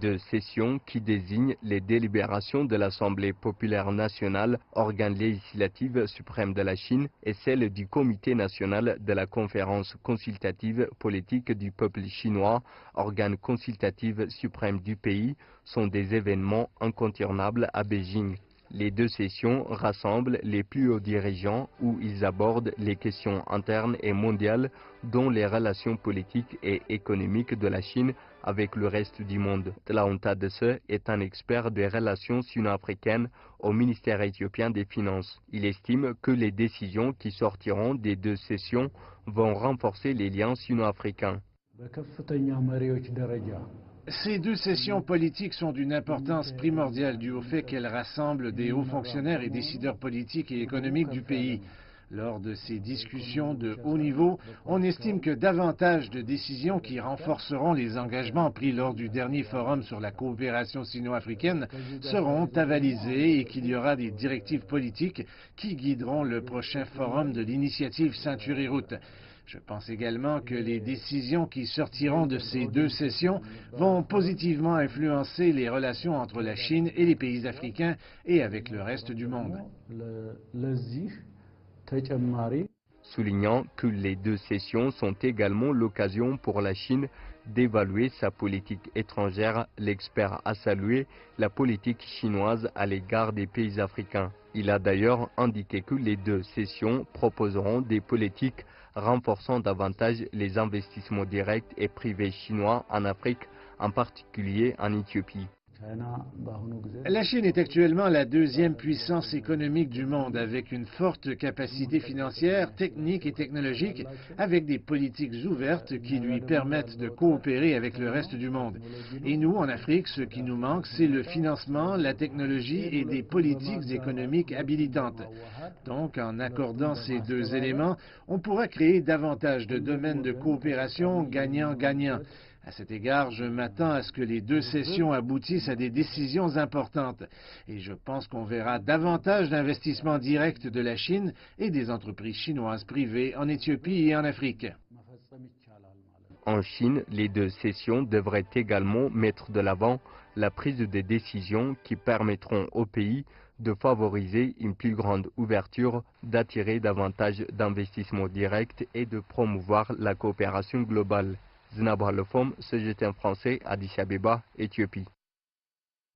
deux sessions qui désignent les délibérations de l'Assemblée populaire nationale, organe législatif suprême de la Chine, et celle du Comité national de la conférence consultative politique du peuple chinois, organe consultatif suprême du pays, sont des événements incontournables à Beijing. Les deux sessions rassemblent les plus hauts dirigeants où ils abordent les questions internes et mondiales, dont les relations politiques et économiques de la Chine avec le reste du monde. Tlaonta Dese est un expert des relations sino-africaines au ministère éthiopien des Finances. Il estime que les décisions qui sortiront des deux sessions vont renforcer les liens sino-africains. Ces deux sessions politiques sont d'une importance primordiale due au fait qu'elles rassemblent des hauts fonctionnaires et décideurs politiques et économiques du pays. Lors de ces discussions de haut niveau, on estime que davantage de décisions qui renforceront les engagements pris lors du dernier forum sur la coopération sino-africaine seront avalisées et qu'il y aura des directives politiques qui guideront le prochain forum de l'initiative Ceinture et Route. Je pense également que les décisions qui sortiront de ces deux sessions vont positivement influencer les relations entre la Chine et les pays africains et avec le reste du monde. Soulignant que les deux sessions sont également l'occasion pour la Chine d'évaluer sa politique étrangère, l'expert a salué la politique chinoise à l'égard des pays africains. Il a d'ailleurs indiqué que les deux sessions proposeront des politiques renforçant davantage les investissements directs et privés chinois en Afrique, en particulier en Éthiopie. La Chine est actuellement la deuxième puissance économique du monde avec une forte capacité financière, technique et technologique, avec des politiques ouvertes qui lui permettent de coopérer avec le reste du monde. Et nous, en Afrique, ce qui nous manque, c'est le financement, la technologie et des politiques économiques habilitantes. Donc, en accordant ces deux éléments, on pourra créer davantage de domaines de coopération gagnant-gagnant. À cet égard, je m'attends à ce que les deux sessions aboutissent à des décisions importantes. Et je pense qu'on verra davantage d'investissements directs de la Chine et des entreprises chinoises privées en Éthiopie et en Afrique. En Chine, les deux sessions devraient également mettre de l'avant la prise de décisions qui permettront au pays de favoriser une plus grande ouverture, d'attirer davantage d'investissements directs et de promouvoir la coopération globale. Zinab Halefom, CGTN français, Addis Abeba, Éthiopie.